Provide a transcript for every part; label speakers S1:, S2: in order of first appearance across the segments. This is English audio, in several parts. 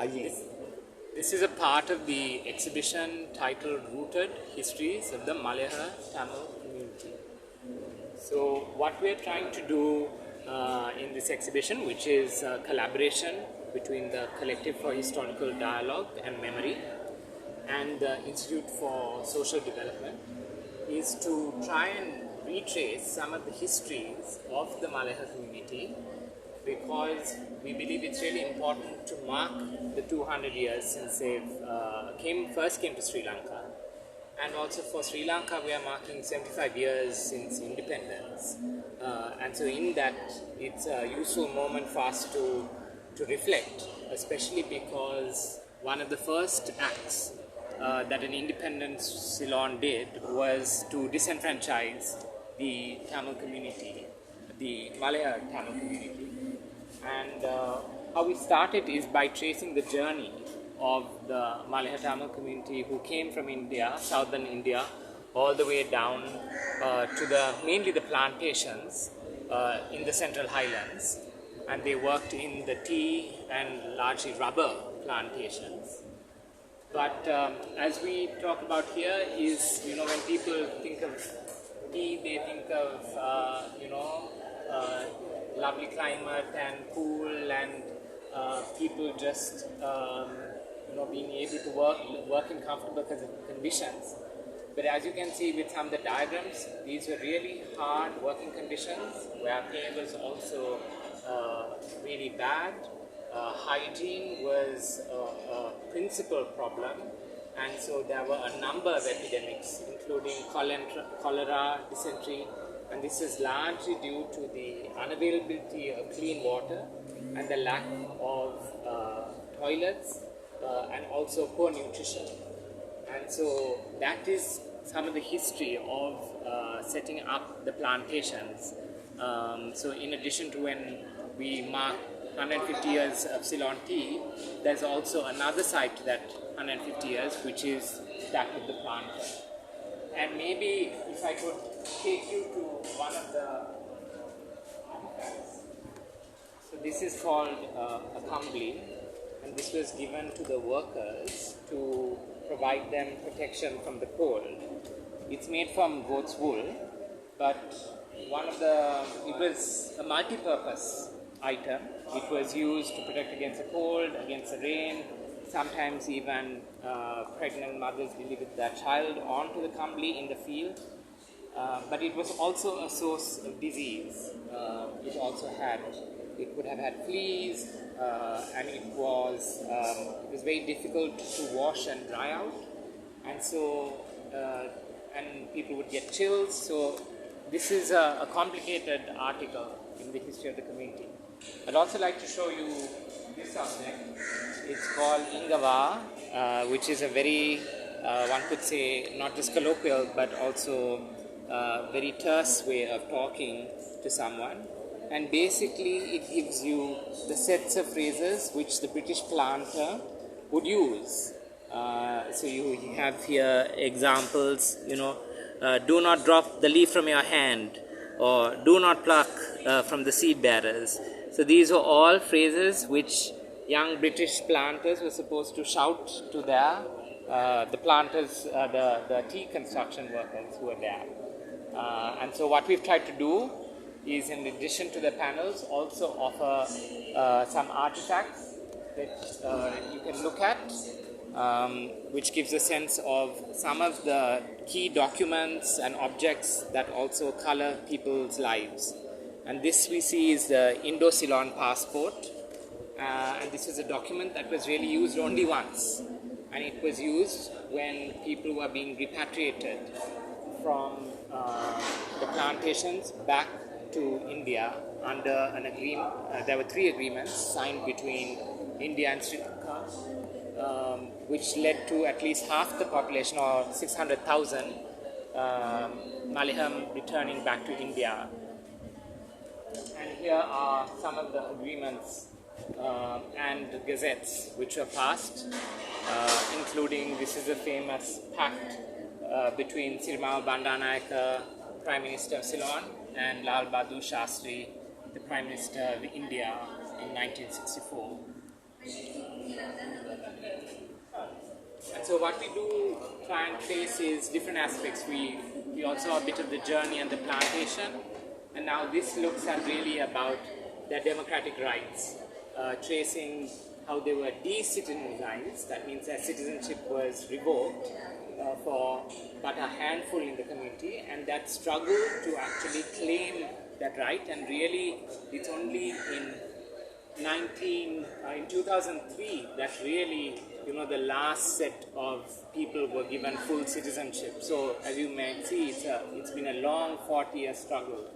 S1: This is a part of the exhibition titled Rooted Histories of the Malayalam Tamil Community. So what we are trying to do in this exhibition, which is a collaboration between the Collective for Historical Dialogue and Memory and the Institute for Social Development, is to try and retrace some of the histories of the Malayalam community, because we believe it's really important to mark the 200 years since they first came to Sri Lanka. And also for Sri Lanka, we are marking 75 years since independence. And so in that, it's a useful moment for us to reflect, especially because one of the first acts that an independent Ceylon did was to disenfranchise the Tamil community, the Malaya Tamil community. And how we started is by tracing the journey of the Malaya Tamil community who came from India, southern India, all the way down to mainly the plantations in the Central Highlands. And they worked in the tea and largely rubber plantations. But as we talk about here is, when people think of tea, they think of, lovely climate and cool and people just, being able to work in comfortable conditions. But as you can see with some of the diagrams, these were really hard working conditions where pay was also really bad. Hygiene was a principal problem, and so there were a number of epidemics, including cholera, dysentery, and this is largely due to the unavailability of clean water and the lack of toilets and also poor nutrition. And so that is some of the history of setting up the plantations. So in addition to when we mark 150 years of Ceylon tea, there's also another side to that 150 years, which is that of the planter. And maybe if I could take you to one of the artifacts. So this is called a kambli, and this was given to the workers to provide them protection from the cold. It's made from goat's wool, but it was a multi-purpose item. It was used to protect against the cold, against the rain. Sometimes even pregnant mothers delivered their child onto the kambli in the field. But it was also a source of disease. It would have had fleas, and it was very difficult to wash and dry out. And so, and people would get chills. So this is a complicated article in the history of the community. I'd also like to show you this object. It's called Ingava, which is a very, one could say, not just colloquial, but also very terse way of talking to someone. And basically, it gives you the sets of phrases which the British planter would use. So you have here examples, do not drop the leaf from your hand, or do not pluck from the seed bearers. So these are all phrases which young British planters were supposed to shout to the planters, the tea construction workers who were there. And so what we've tried to do is, in addition to the panels, also offer some artifacts that you can look at, which gives a sense of some of the key documents and objects that also color people's lives. And this we see is the Indo-Ceylon passport. And this is a document that was really used only once. And it was used when people were being repatriated from the plantations back to India under an agreement. There were 3 agreements signed between India and Sri Lanka, which led to at least half the population, or 600,000 Malayalam, returning back to India. And here are some of the agreements and gazettes which were passed, including, this is a famous pact between Sirimal Bandanayake, Prime Minister of Ceylon, and Lal Bahadur Shastri, the Prime Minister of India, in 1964. And so what we do try and trace is different aspects. We also have a bit of the journey and the plantation, and now this looks at really about their democratic rights, tracing how they were de-citizenized. That means their citizenship was revoked for but a handful in the community, and that struggle to actually claim that right. And really, it's only in 2003 that really, the last set of people were given full citizenship. So as you may see, it's been a long 40-year struggle.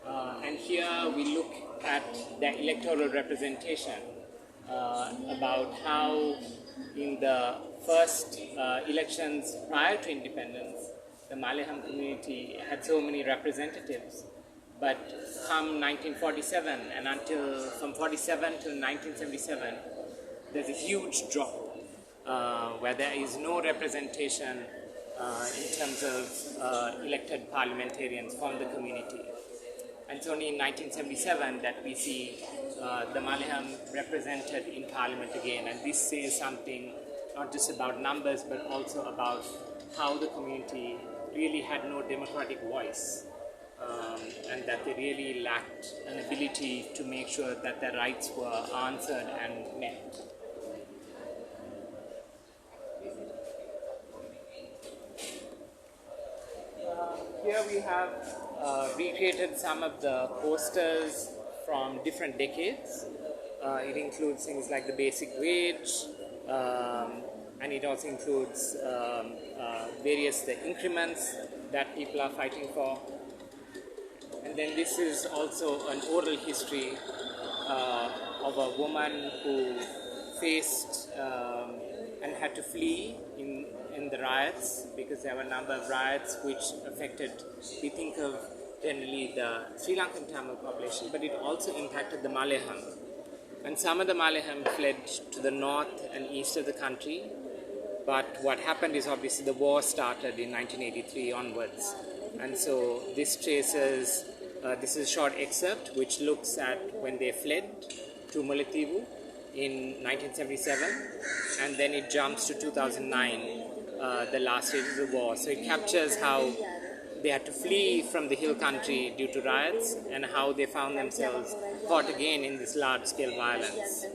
S1: And here we look at the electoral representation, about how in the first elections prior to independence, the Malayalam community had so many representatives. But come 1947 and from 47 till 1977, there's a huge drop where there is no representation in terms of elected parliamentarians from the community. And it's only in 1977 that we see the Malayalam represented in parliament again. And this says something not just about numbers, but also about how the community really had no democratic voice. And that they really lacked an ability to make sure that their rights were answered and met. Here we have recreated some of the posters from different decades. It includes things like the basic wage, and it also includes various the increments that people are fighting for. And then this is also an oral history of a woman who faced and had to flee in the riots, because there were a number of riots which affected, we think of generally the Sri Lankan Tamil population, but it also impacted the Malayalam. And some of the Malayalam fled to the north and east of the country, but what happened is obviously the war started in 1983 onwards. And so this traces, this is a short excerpt which looks at when they fled to Mullaitivu in 1977, and then it jumps to 2009, the last stage of the war. So it captures how they had to flee from the hill country due to riots, and how they found themselves caught again in this large-scale violence.